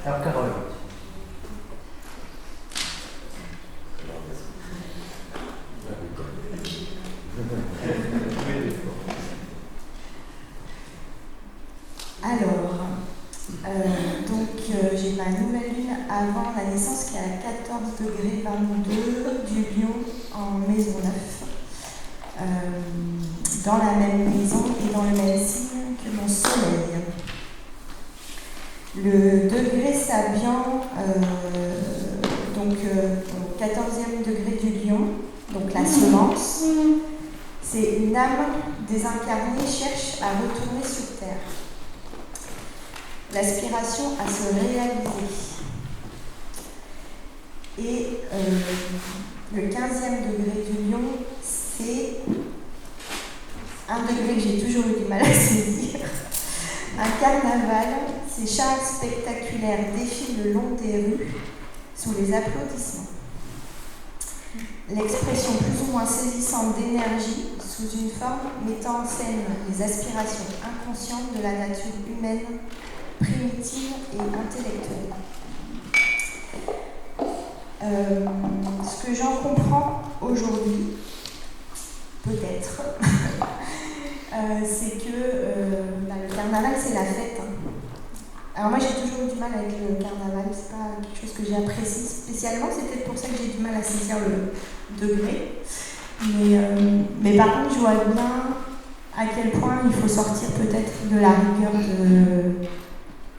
Alors, Carole. Alors, j'ai ma nouvelle lune avant la naissance qui est à 14 degrés 22 du Lion en Maisonneuve, dans la même maison et dans le même signe que mon soleil. Le degré Sabian, au 14e degré du Lion, donc la semence, c'est une âme désincarnée cherche à retourner sur Terre. L'aspiration à se réaliser. Et le 15e degré du Lion, c'est un degré que j'ai toujours eu du mal à saisir. Un carnaval, ces chars spectaculaires défilent le long des rues sous les applaudissements. L'expression plus ou moins saisissante d'énergie sous une forme mettant en scène les aspirations inconscientes de la nature humaine primitive et intellectuelle. Ce que j'en comprends aujourd'hui, peut-être, c'est que le carnaval, c'est la fête. Alors moi, j'ai toujours eu du mal avec le carnaval, c'est pas quelque chose que j'apprécie spécialement, c'est peut-être pour ça que j'ai du mal à saisir le degré. Mais par contre, je vois bien à quel point il faut sortir peut-être de la rigueur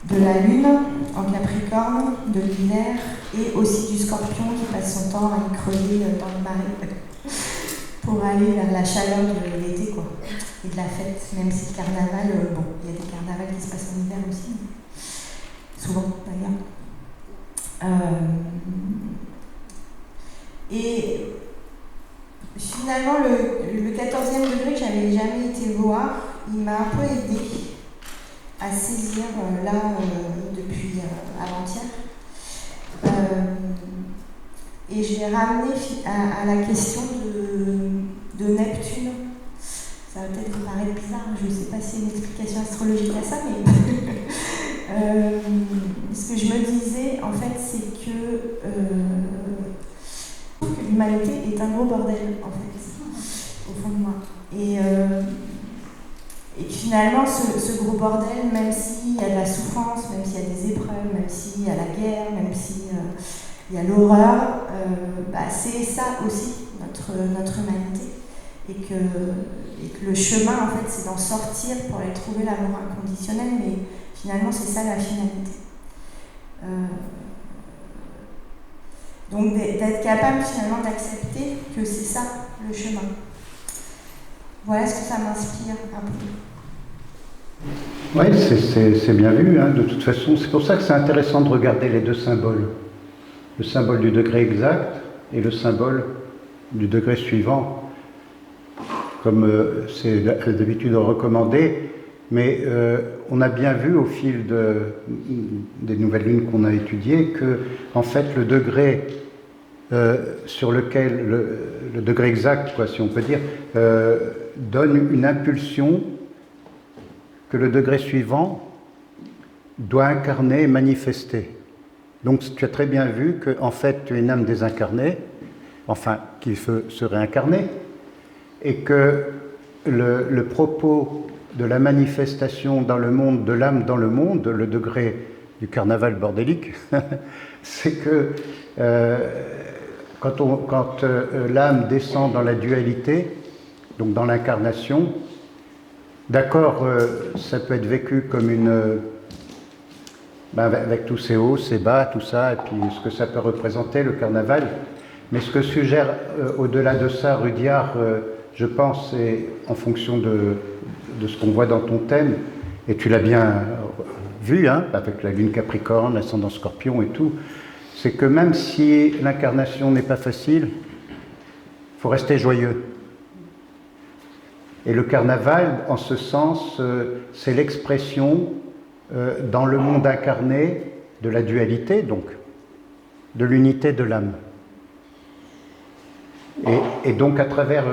de la Lune en Capricorne, de l'hiver et aussi du Scorpion qui passe son temps à y creuser dans le marais pour aller vers la chaleur de l'été, quoi, et de la fête, même si le carnaval, il y a des carnavals qui se passent en hiver aussi, souvent d'ailleurs. Et finalement, le 14e degré que j'avais jamais été voir, il m'a un peu aidé à saisir depuis avant-hier. Et je l'ai ramené à la question de Neptune. Ça va peut-être vous paraître bizarre, je ne sais pas s'il y a une explication astrologique à ça, mais ce que je me disais, en fait, c'est que l'humanité est un gros bordel, en fait, au fond de moi. Et finalement, ce gros bordel, même s'il y a de la souffrance, même s'il y a des épreuves, même s'il y a la guerre, même s'il y a l'horreur, c'est ça aussi, notre humanité. Et que le chemin, en fait, c'est d'en sortir pour aller trouver l'amour inconditionnel, mais finalement, c'est ça la finalité. Donc, d'être capable, finalement, d'accepter que c'est ça, le chemin. Voilà ce que ça m'inspire un peu. Oui, c'est bien vu, hein, de toute façon. C'est pour ça que c'est intéressant de regarder les deux symboles. Le symbole du degré exact et le symbole du degré suivant. Comme c'est d'habitude recommandé, mais on a bien vu au fil des nouvelles lunes qu'on a étudiées que, en fait, le degré sur lequel, le degré exact, quoi, si on peut dire, donne une impulsion que le degré suivant doit incarner et manifester. Donc tu as très bien vu que, en fait, tu es une âme désincarnée, enfin, qui veut se réincarner, et que le propos de la manifestation dans le monde, de l'âme dans le monde, le degré du carnaval bordélique, c'est que quand l'âme descend dans la dualité, donc dans l'incarnation, d'accord, ça peut être vécu comme avec tous ces hauts, ces bas, tout ça, et puis ce que ça peut représenter, le carnaval. Mais ce que suggère au-delà de ça, Rudyard, je pense, et en fonction de ce qu'on voit dans ton thème, et tu l'as bien vu, hein, avec la lune Capricorne, l'ascendant Scorpion et tout, c'est que même si l'incarnation n'est pas facile, il faut rester joyeux. Et le carnaval, en ce sens, c'est l'expression dans le monde incarné de la dualité, donc, de l'unité de l'âme. Et donc, à travers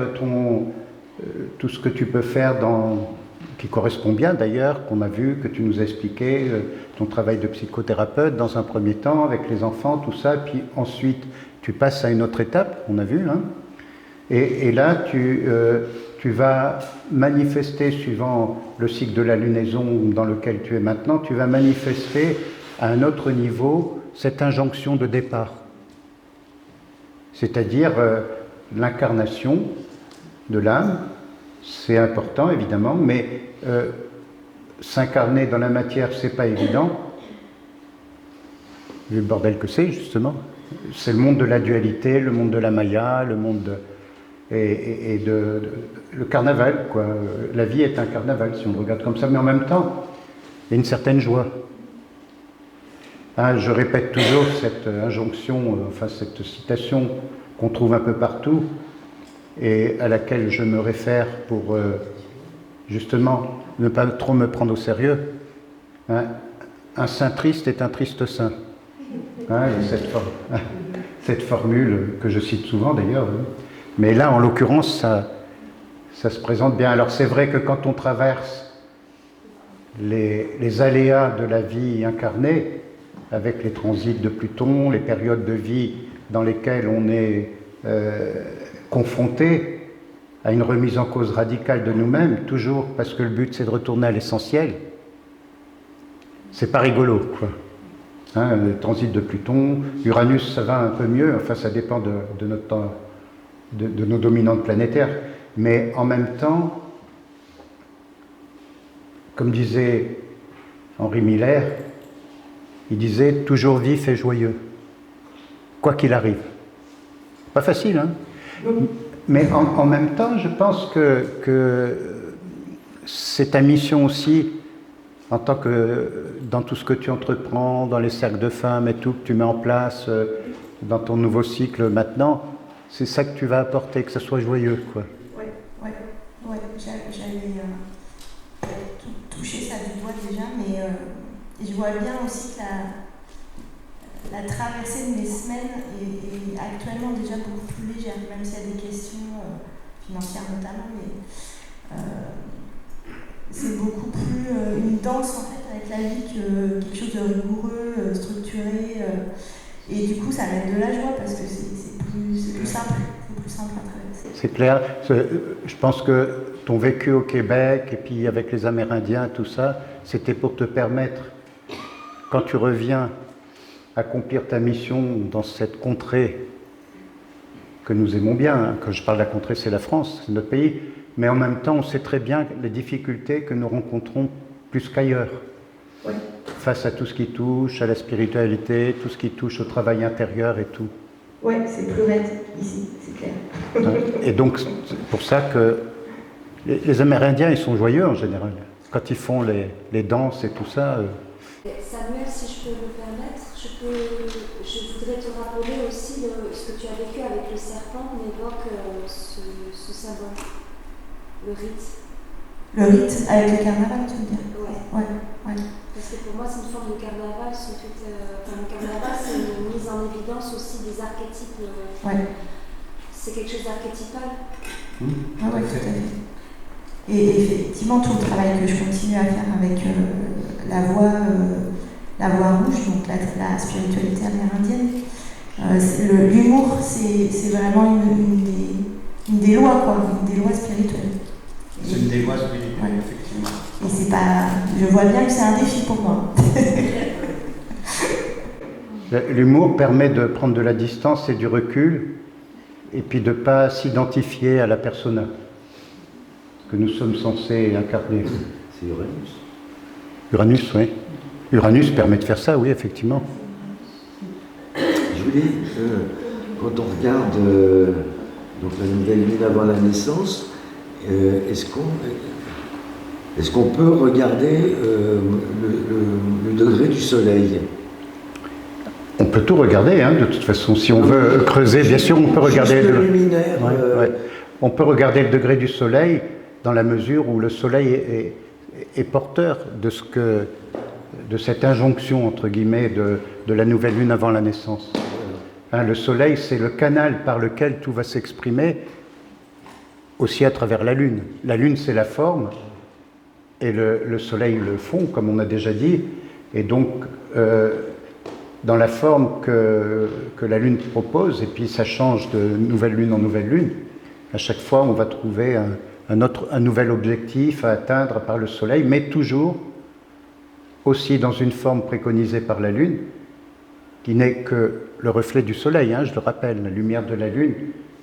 tout ce que tu peux faire dans qui correspond bien d'ailleurs, qu'on a vu, que tu nous as expliqué, ton travail de psychothérapeute dans un premier temps, avec les enfants, tout ça, puis ensuite tu passes à une autre étape, on a vu, hein, et là tu vas manifester, suivant le cycle de la lunaison dans lequel tu es maintenant, tu vas manifester à un autre niveau cette injonction de départ, c'est-à-dire l'incarnation de l'âme. C'est important, évidemment, mais s'incarner dans la matière, c'est pas évident. Vu le bordel que c'est, justement. C'est le monde de la dualité, le monde de la Maya, le monde le carnaval, quoi. La vie est un carnaval, si on le regarde comme ça, mais en même temps, il y a une certaine joie. Hein, je répète toujours cette injonction, enfin cette citation qu'on trouve un peu partout, et à laquelle je me réfère pour justement ne pas trop me prendre au sérieux. Hein, un saint triste est un triste saint. Hein, cette formule que je cite souvent d'ailleurs. Hein. Mais là, en l'occurrence, ça se présente bien. Alors c'est vrai que quand on traverse les aléas de la vie incarnée, avec les transits de Pluton, les périodes de vie dans lesquelles on est confronté à une remise en cause radicale de nous-mêmes, toujours parce que le but c'est de retourner à l'essentiel, c'est pas rigolo, quoi. Hein, le transit de Pluton, Uranus ça va un peu mieux, enfin ça dépend de nos dominantes planétaires, mais en même temps, comme disait Henri Miller, il disait toujours vif et joyeux, quoi qu'il arrive. Pas facile, hein? Mais en même temps, je pense que c'est ta mission aussi, en tant que dans tout ce que tu entreprends, dans les cercles de femmes et tout que tu mets en place, dans ton nouveau cycle maintenant, c'est ça que tu vas apporter, que ce soit joyeux, quoi. Ouais. J'allais toucher ça du doigt déjà, mais je vois bien aussi que la traversée de mes semaines est actuellement déjà beaucoup plus légère, même s'il y a des questions financières notamment, mais c'est beaucoup plus une danse en fait avec la vie que quelque chose de rigoureux, structuré, et du coup ça amène de la joie parce que c'est plus simple, c'est plus simple à traverser. C'est clair, je pense que ton vécu au Québec et puis avec les Amérindiens, tout ça, c'était pour te permettre, quand tu reviens, accomplir ta mission dans cette contrée que nous aimons bien. Hein. Quand je parle de la contrée, c'est la France, c'est notre pays. Mais en même temps, on sait très bien les difficultés que nous rencontrons plus qu'ailleurs. Oui. Face à tout ce qui touche à la spiritualité, tout ce qui touche au travail intérieur et tout. Oui, c'est plus raide ici, c'est clair. Et donc, c'est pour ça que les Amérindiens, ils sont joyeux en général. Quand ils font les danses et tout ça... Samuel, si je peux me permettre, je voudrais te rappeler aussi ce que tu as vécu avec le serpent. On évoque ce symbole, le rite. Le rite avec le carnaval, tu veux dire? Ouais. Parce que pour moi, c'est une forme de carnaval. Le carnaval, c'est une mise en évidence aussi des archétypes. Ouais. C'est quelque chose d'archétypal. Ah ouais, tout à fait. Et effectivement, tout le travail que je continue à faire avec la voie rouge, donc la spiritualité amérindienne, l'humour, c'est vraiment une des lois, quoi, une des lois spirituelles. C'est une des lois spirituelles, effectivement. Et c'est pas, je vois bien que c'est un défi pour moi. L'humour permet de prendre de la distance et du recul, et puis de ne pas s'identifier à la persona que nous sommes censés incarner. C'est Uranus. Uranus, oui. Uranus permet de faire ça, oui, effectivement. Je voulais, quand on regarde donc la nouvelle lune avant la naissance, est-ce qu'on peut regarder le degré du soleil? On peut tout regarder, hein, de toute façon. Si on veut creuser, bien sûr, on peut regarder le luminaire. On peut regarder le degré du soleil dans la mesure où le soleil est porteur de cette injonction, entre guillemets, de la nouvelle lune avant la naissance. Hein, le soleil, c'est le canal par lequel tout va s'exprimer, aussi à travers la lune. La lune, c'est la forme, et le soleil le font, comme on a déjà dit, et donc dans la forme que la Lune propose, et puis ça change de nouvelle Lune en nouvelle Lune. À chaque fois, on va trouver un nouvel objectif à atteindre par le soleil, mais toujours aussi dans une forme préconisée par la Lune, qui n'est que le reflet du soleil, hein, je le rappelle, la lumière de la Lune,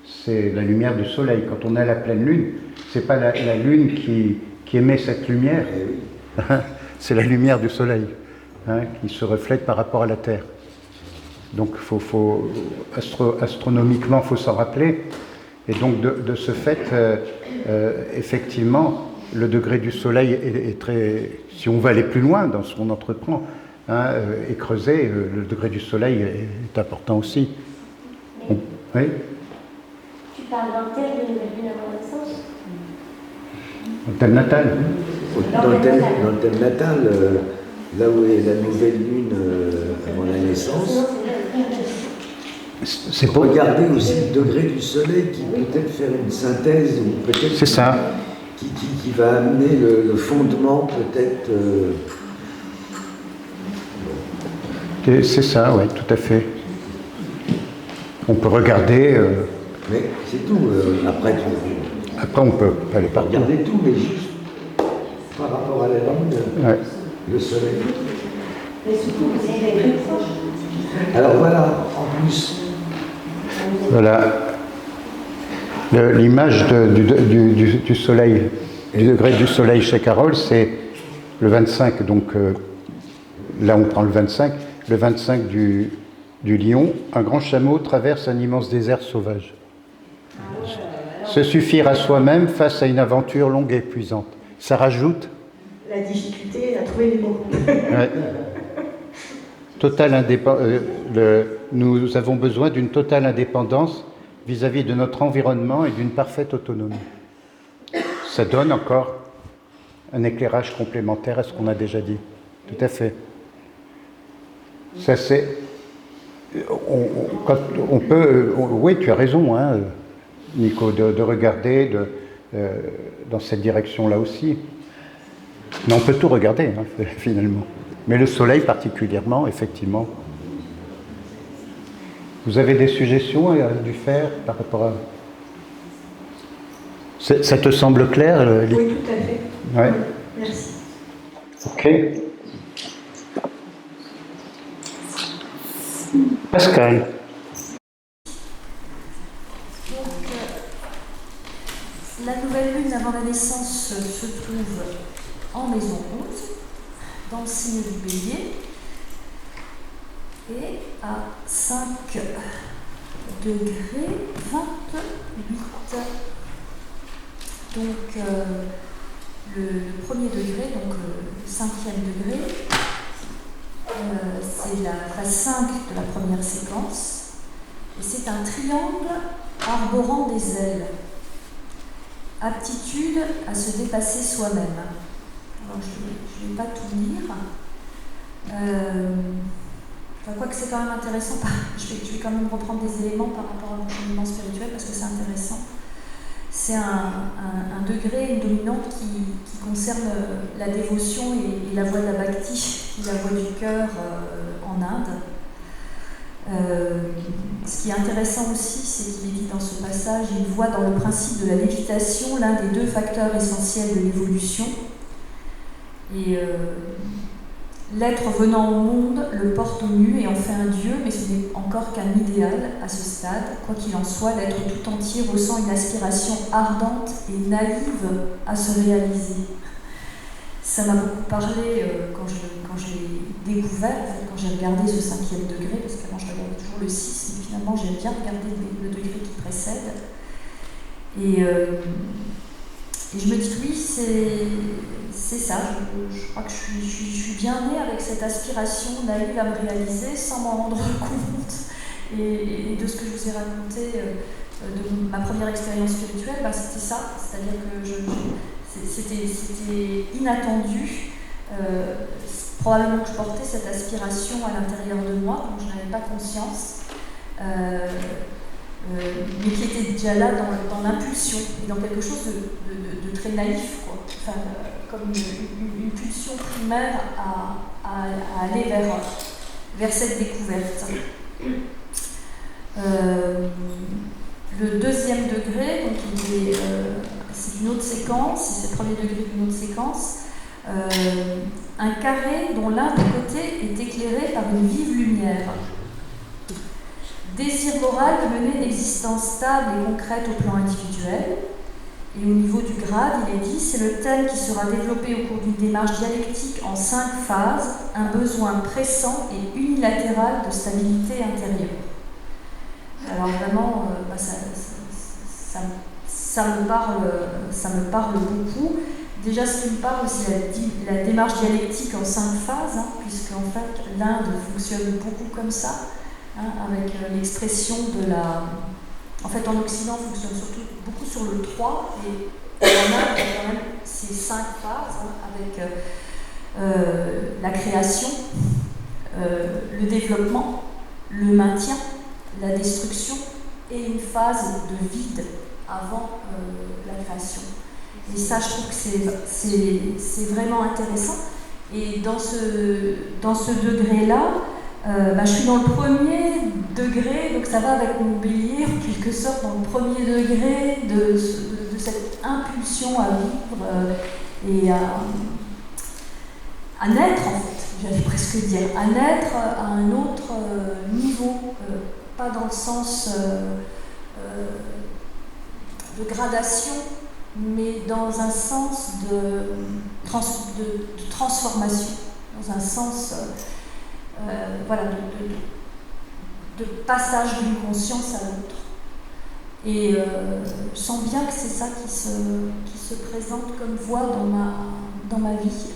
c'est la lumière du soleil. Quand on est à la pleine Lune, c'est pas la Lune qui émet cette lumière, c'est la lumière du soleil, hein, qui se reflète par rapport à la Terre. Donc astronomiquement, il faut s'en rappeler. Et donc de ce fait, effectivement, le degré du soleil est très... Si on veut aller plus loin dans ce qu'on entreprend, hein, et creuser, le degré du soleil est important aussi. Oui. Tu parles d'un tel de nouvelle lune avant la naissance? Dans le thème natal. Dans le thème natal, là où est la nouvelle lune avant la naissance, C'est pour... regardez aussi le degré du soleil qui peut-être faire une synthèse, ou peut-être C'est ça. Qui va amener le fondement peut-être... C'est ça, oui, tout à fait. On peut regarder... Mais c'est tout. Après, on peut aller partout. regarder tout, mais juste par rapport à la lune, Ouais. le soleil. Mais surtout, vous avez les proches. Alors voilà, en plus... Voilà. L'image du soleil, du degré du soleil chez Carole, c'est le 25, donc là on prend le 25 du lion, un grand chameau traverse un immense désert sauvage. Se suffire à soi-même face à une aventure longue et épuisante. Ça rajoute... La difficulté à trouver les mots. Ouais. Totale nous avons besoin d'une totale indépendance vis-à-vis de notre environnement et d'une parfaite autonomie. Ça donne encore un éclairage complémentaire à ce qu'on a déjà dit. Tout à fait. Ça c'est... On peut... oui, tu as raison, hein, Nico, de regarder dans cette direction-là aussi. Mais on peut tout regarder, hein, finalement. Mais le soleil particulièrement, effectivement. Vous avez des suggestions à lui faire par rapport à... Ça te semble clair, Lily? Oui, tout à fait. Ouais. Merci. Ok. Pascal. Donc, la nouvelle lune avant la naissance se trouve en maison 11, dans le signe du Bélier, et à 5 degrés 28. Donc, le premier degré, donc le 5e degré, c'est la phase 5 de la première séquence, et c'est un triangle arborant des ailes. Aptitude à se dépasser soi-même. Alors, je ne vais pas tout lire. Quoique c'est quand même intéressant, je vais quand même reprendre des éléments par rapport à mon cheminement spirituel parce que c'est intéressant. C'est un degré, une dominante qui concerne la dévotion et la voie de la bhakti, la voie du cœur en Inde. Ce qui est intéressant aussi, c'est qu'il est dit dans ce passage, il voit dans le principe de la lévitation l'un des deux facteurs essentiels de l'évolution. Et l'être venant au monde le porte au nu et en fait un dieu, mais ce n'est encore qu'un idéal à ce stade. Quoi qu'il en soit, l'être tout entier ressent une aspiration ardente et naïve à se réaliser. Ça m'a beaucoup parlé quand j'ai découvert, en fait, quand j'ai regardé ce 5e degré, parce qu'avant je regardais toujours le 6, mais finalement j'aime bien regarder le degré qui précède. Et je me dis, oui, c'est ça, je crois que je suis bien née avec cette aspiration naïve à me réaliser sans m'en rendre compte. Et de ce que je vous ai raconté de ma première expérience spirituelle, c'était ça, c'est-à-dire que c'était inattendu. Probablement que je portais cette aspiration à l'intérieur de moi, dont je n'avais pas conscience. mais qui était déjà là dans l'impulsion, et dans quelque chose de très naïf, quoi. Enfin, comme une pulsion primaire à aller vers cette découverte. Le deuxième degré, donc c'est une autre séquence, c'est le premier degré d'une autre séquence, un carré dont l'un des côtés est éclairé par une vive lumière. Désir moral de mener une existence stable et concrète au plan individuel. Et au niveau du grade, il est dit, c'est le thème qui sera développé au cours d'une démarche dialectique en 5 phases, un besoin pressant et unilatéral de stabilité intérieure. Alors vraiment, ça me parle beaucoup. Déjà, ce qui me parle, c'est la démarche dialectique en 5 phases, puisque en fait, l'Inde fonctionne beaucoup comme ça, avec l'expression de la... En fait, en Occident, on fonctionne surtout beaucoup sur le 3, et en Inde, il y a quand même ces 5 phases, avec la création, le développement, le maintien, la destruction, et une phase de vide avant la création. Et ça, je trouve que c'est vraiment intéressant. Et dans ce degré-là, je suis dans le premier degré, donc ça va avec mon bélier, en quelque sorte, dans le premier degré de cette impulsion à vivre et à naître, en fait, j'allais presque dire, à naître à un autre niveau, pas dans le sens de gradation, mais dans un sens de transformation, dans un sens de passage d'une conscience à l'autre. Et je sens bien que c'est ça qui se présente comme voie dans ma vie,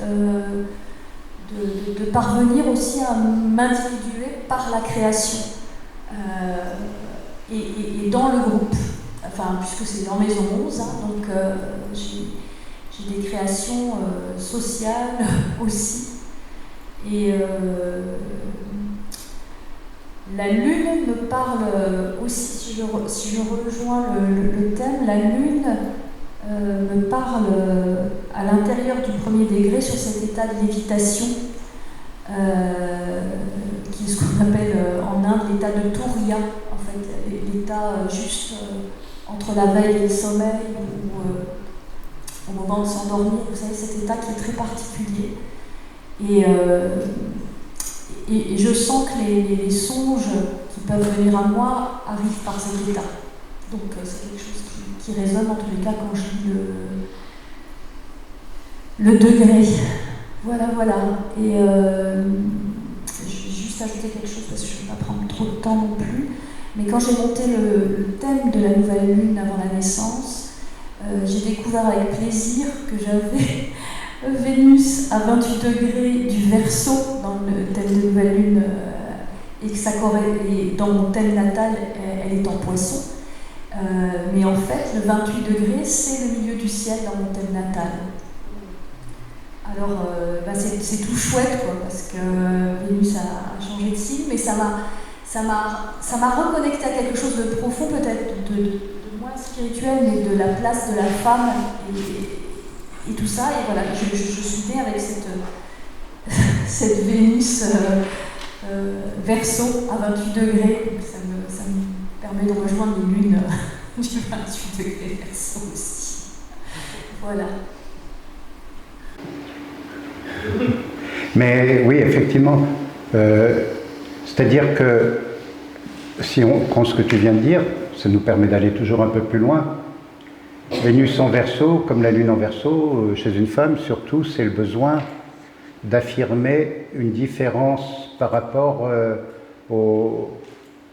de parvenir aussi à m'individuer par la création et dans le groupe. Enfin, puisque c'est en maison 11, donc j'ai des créations sociales aussi. Et la lune me parle aussi, si je rejoins le thème, la lune me parle à l'intérieur du premier degré sur cet état de lévitation, qui est ce qu'on appelle en Inde l'état de Turiya, en fait, l'état juste entre la veille et le sommeil, ou au moment de s'endormir, vous savez, cet état qui est très particulier. Et je sens que les songes qui peuvent venir à moi arrivent par cet état. Donc c'est quelque chose qui résonne en tous les cas quand je lis le degré. Voilà. Et je vais juste ajouter quelque chose parce que je ne vais pas prendre trop de temps non plus. Mais quand j'ai monté le thème de la nouvelle lune avant la naissance, j'ai découvert avec plaisir que j'avais Vénus à 28 degrés du Verseau dans le thème de nouvelle lune, et que ça correspond, dans mon thème natal, elle est en Poisson. Mais en fait, le 28 degrés, c'est le milieu du ciel dans mon thème natal. Alors, c'est tout chouette, quoi, parce que Vénus a changé de signe, mais ça m'a reconnecté à quelque chose de profond, peut-être de moins spirituel, mais de la place de la femme et tout ça. Et voilà, je suis née avec cette Vénus Verseau à 28 degrés. Donc ça me permet de rejoindre les lunes du 28 degrés Verseau aussi. Voilà. Mais oui, effectivement, c'est-à-dire que si on prend ce que tu viens de dire, ça nous permet d'aller toujours un peu plus loin. Vénus en Verseau, comme la Lune en Verseau, chez une femme, surtout, c'est le besoin d'affirmer une différence par rapport au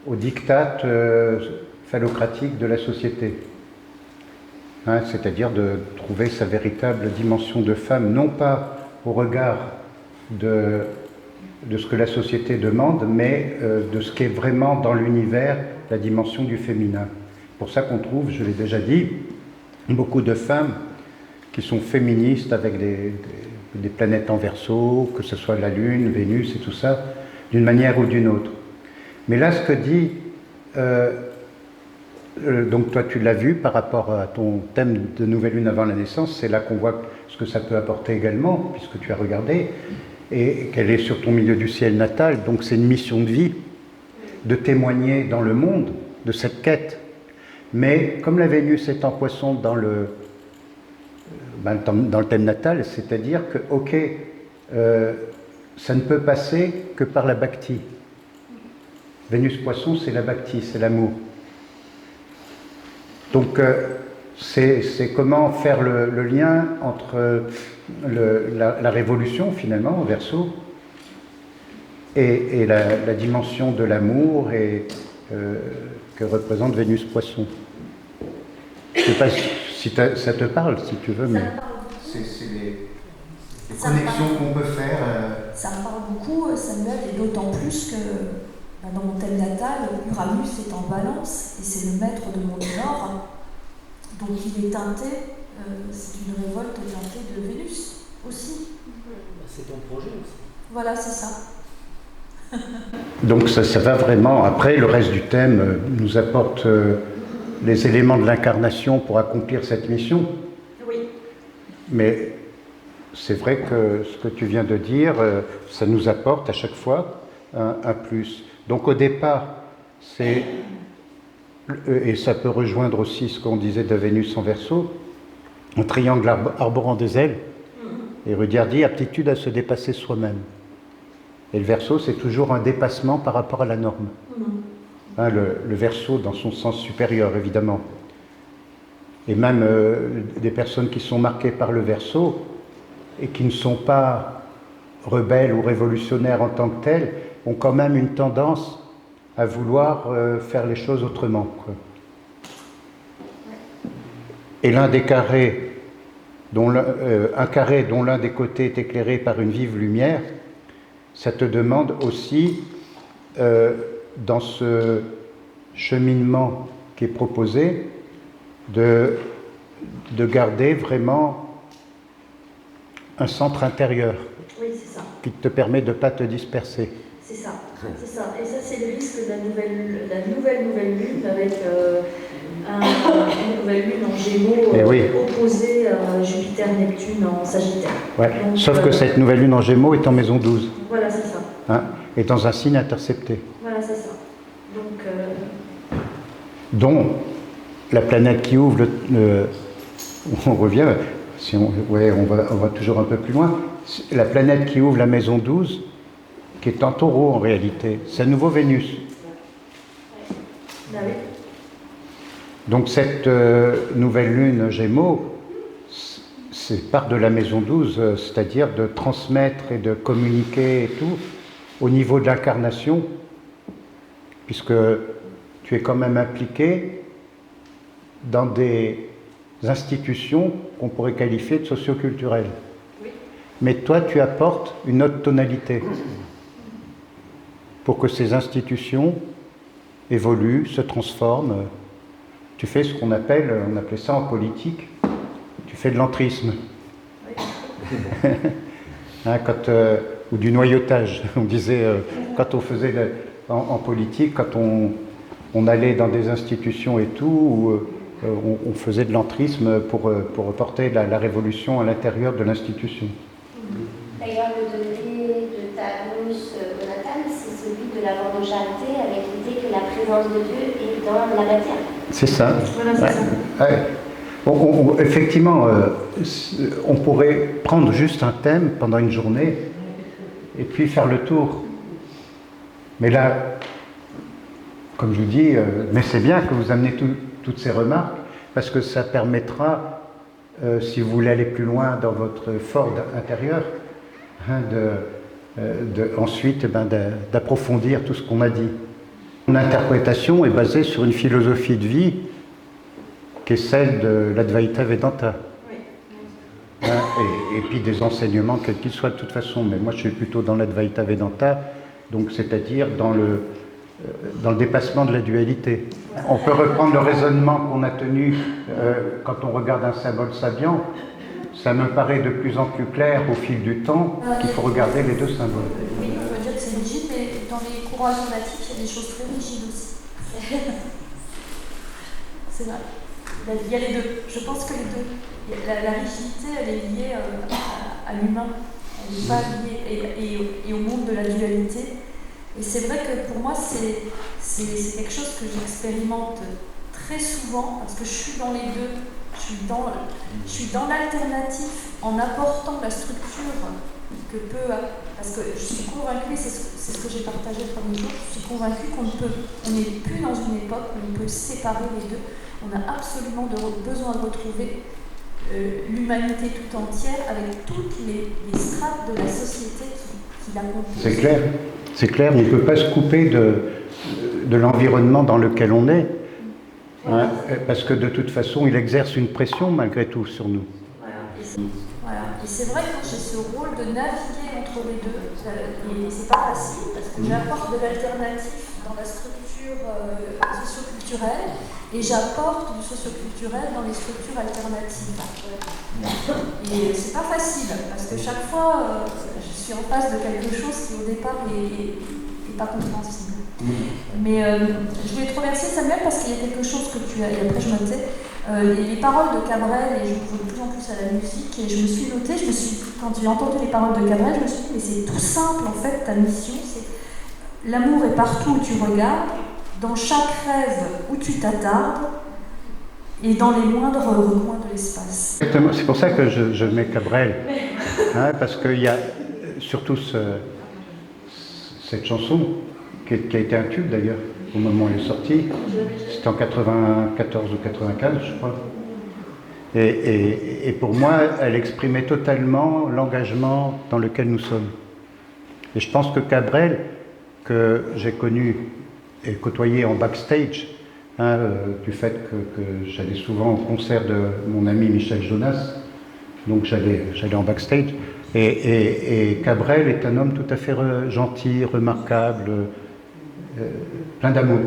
diktat phallocratique de la société. C'est-à-dire de trouver sa véritable dimension de femme, non pas au regard de ce que la société demande, mais de ce qu'est vraiment dans l'univers la dimension du féminin. C'est pour ça qu'on trouve, je l'ai déjà dit, beaucoup de femmes qui sont féministes avec des planètes en Verseau, que ce soit la Lune, Vénus et tout ça, d'une manière ou d'une autre. Mais là, ce que dit donc toi tu l'as vu par rapport à ton thème de nouvelle lune avant la naissance, c'est là qu'on voit ce que ça peut apporter également, puisque tu as regardé, et qu'elle est sur ton milieu du ciel natal, donc c'est une mission de vie, de témoigner dans le monde de cette quête. Mais comme la Vénus est en Poisson dans le thème natal, c'est-à-dire que, ok, ça ne peut passer que par la bhakti. Vénus Poisson, c'est la bhakti, c'est l'amour. Donc, c'est comment faire le lien entre la révolution, finalement, au Verseau, et la dimension de l'amour que représente Vénus Poisson. Je ne sais pas si ça te parle, si tu veux, mais c'est les connexions qu'on peut faire. Ça me parle beaucoup, Samuel, et d'autant plus que dans mon thème natal, Uranus est en Balance, et c'est le maître de mon nord, donc il est teinté, c'est une révolte teintée de Vénus aussi. C'est ton projet aussi. Voilà, c'est ça. Donc ça va vraiment. Après, le reste du thème nous apporte les éléments de l'incarnation pour accomplir cette mission. Oui. Mais c'est vrai que ce que tu viens de dire, ça nous apporte à chaque fois un plus. Donc au départ, et ça peut rejoindre aussi ce qu'on disait de Vénus en Verseau, un triangle arborant des ailes, et Rudyard dit aptitude à se dépasser soi-même. Et le Verseau, c'est toujours un dépassement par rapport à la norme. Hein, le Verseau dans son sens supérieur, évidemment. Et même des personnes qui sont marquées par le Verseau et qui ne sont pas rebelles ou révolutionnaires en tant que telles, ont quand même une tendance à vouloir faire les choses autrement, quoi. Et l'un des carrés, un carré dont l'un des côtés est éclairé par une vive lumière, ça te demande aussi, dans ce cheminement qui est proposé, de garder vraiment un centre intérieur. Oui, c'est ça. Qui te permet de ne pas te disperser. C'est ça, c'est ça. Et ça, c'est le risque de la nouvelle lune avec une nouvelle lune en Gémeaux opposée à Jupiter-Neptune en Sagittaire. Ouais. Donc, sauf que cette nouvelle lune en Gémeaux est en maison 12. Voilà, c'est ça. Hein, et dans un signe intercepté. Voilà, c'est ça. Donc, dont la planète qui ouvre on revient, on va toujours un peu plus loin. La planète qui ouvre la maison 12, qui est en Taureau en réalité, c'est à nouveau Vénus. Ah oui. Donc cette nouvelle lune Gémeaux, c'est part de la maison 12, c'est-à-dire de transmettre et de communiquer et tout au niveau de l'incarnation, puisque tu es quand même impliqué dans des institutions qu'on pourrait qualifier de socioculturelles. Oui. Mais toi, tu apportes une autre tonalité pour que ces institutions évoluent, se transforment. Tu fais ce qu'on appelle, on appelait ça en politique, tu fais de l'entrisme. Oui. Hein, ou du noyautage. On disait, quand on faisait en politique, quand on allait dans des institutions et tout, on faisait de l'entrisme pour porter la révolution à l'intérieur de l'institution. D'ailleurs, le degré de ta Vénus natale, c'est celui de la mort de charité, avec l'idée que la présence de Dieu est dans la matière. C'est ça. Voilà, c'est ça. Ouais. Effectivement, on pourrait prendre juste un thème pendant une journée et puis faire le tour. Mais là, comme je vous dis, mais c'est bien que vous amenez toutes ces remarques, parce que ça permettra, si vous voulez aller plus loin dans votre fort intérieur, hein, ensuite d'approfondir tout ce qu'on a dit. Mon interprétation est basée sur une philosophie de vie qui est celle de l'Advaita Vedanta. Oui. Hein, et puis des enseignements, quels qu'ils soient de toute façon. Mais moi, je suis plutôt dans l'Advaita Vedanta, donc c'est-à-dire dans le dépassement de la dualité. On peut reprendre le raisonnement qu'on a tenu quand on regarde un symbole sabian. Ça me paraît de plus en plus clair au fil du temps qu'il faut regarder les deux symboles. Oui, on peut dire que c'est rigide, mais dans les courants alternatifs, il y a des choses très rigides aussi. c'est vrai. Il y a les deux. Je pense que les deux. La rigidité, elle est liée à l'humain. Elle n'est pas liée et au monde de la dualité. Et c'est vrai que pour moi, c'est quelque chose que j'expérimente très souvent, parce que je suis dans les deux. Je suis dans l'alternatif en apportant la structure que peut... Parce que je suis convaincue, c'est ce que j'ai partagé le premier jour, je suis convaincue qu'on n'est plus dans une époque où on peut séparer les deux. On a absolument besoin de retrouver l'humanité tout entière avec toutes les strates de la société qui la composent. C'est clair. C'est clair, on ne peut pas se couper de l'environnement dans lequel on est, hein, parce que de toute façon, il exerce une pression malgré tout sur nous. Voilà. Et c'est vrai que j'ai ce rôle de naviguer entre les deux, et c'est pas facile, parce que j'apporte de l'alternatif dans la structure socioculturelle, et j'apporte du socioculturel dans les structures alternatives. Et c'est pas facile, parce que chaque fois, je suis en face de quelque chose qui au départ est pas compréhensible. Mais je voulais te remercier, Samuel, parce qu'il y a quelque chose que tu as, et après je me tais, les paroles de Cabrel, et je joue de plus en plus à la musique, et je me suis notée, quand j'ai entendu les paroles de Cabrel, je me suis dit, mais c'est tout simple en fait, ta mission, c'est l'amour est partout où tu regardes, dans chaque rêve où tu t'attardes, et dans les moindres recoins de l'espace. Exactement, c'est pour ça que je mets Cabrel, hein, parce qu'il y a surtout cette chanson qui a été un tube d'ailleurs au moment où elle est sortie. C'était en 94 ou 95, je crois. Et pour moi, elle exprimait totalement l'engagement dans lequel nous sommes. Et je pense que Cabrel, que j'ai connu et côtoyé en backstage, hein, du fait que j'allais souvent au concert de mon ami Michel Jonas, donc j'allais en backstage. Et Cabrel est un homme tout à fait gentil, remarquable, plein d'amour.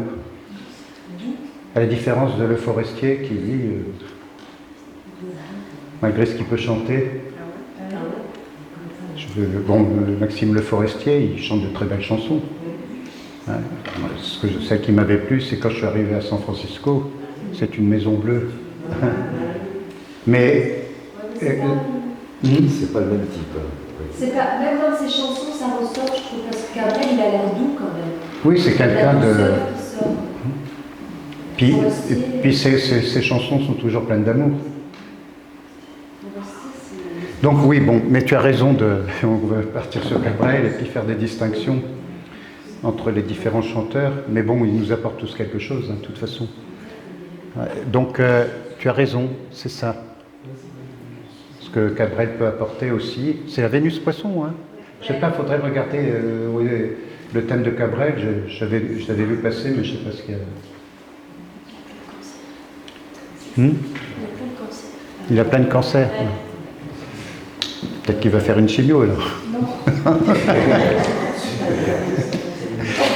À la différence de Le Forestier qui, lui, malgré ce qu'il peut chanter, Maxime Le Forestier, il chante de très belles chansons. Hein. Celle qui m'avait plu, c'est quand je suis arrivé à San Francisco, c'est une maison bleue. Mais... c'est pas le même type. C'est pas, même dans ses chansons, ça ressort, je trouve, parce que Cabrel, il a l'air doux quand même. Oui, c'est quelqu'un de... Et puis ses chansons sont toujours pleines d'amour. Donc oui, bon, mais tu as raison on va partir sur Cabrel et puis faire des distinctions entre les différents chanteurs, mais bon, ils nous apportent tous quelque chose, hein, de toute façon. Donc tu as raison, c'est ça. Ce que Cabrel peut apporter aussi, c'est la Vénus Poisson, hein. Je sais pas, il faudrait regarder le thème de Cabrel, je l'avais vu passer, mais je sais pas ce qu'il y a. Il a plein de cancers. Ouais. Peut-être qu'il va faire une chimio alors.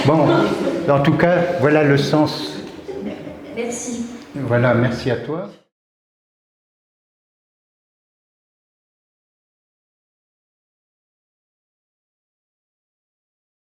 Bon, en tout cas, voilà le sens. Merci. Voilà, merci à toi.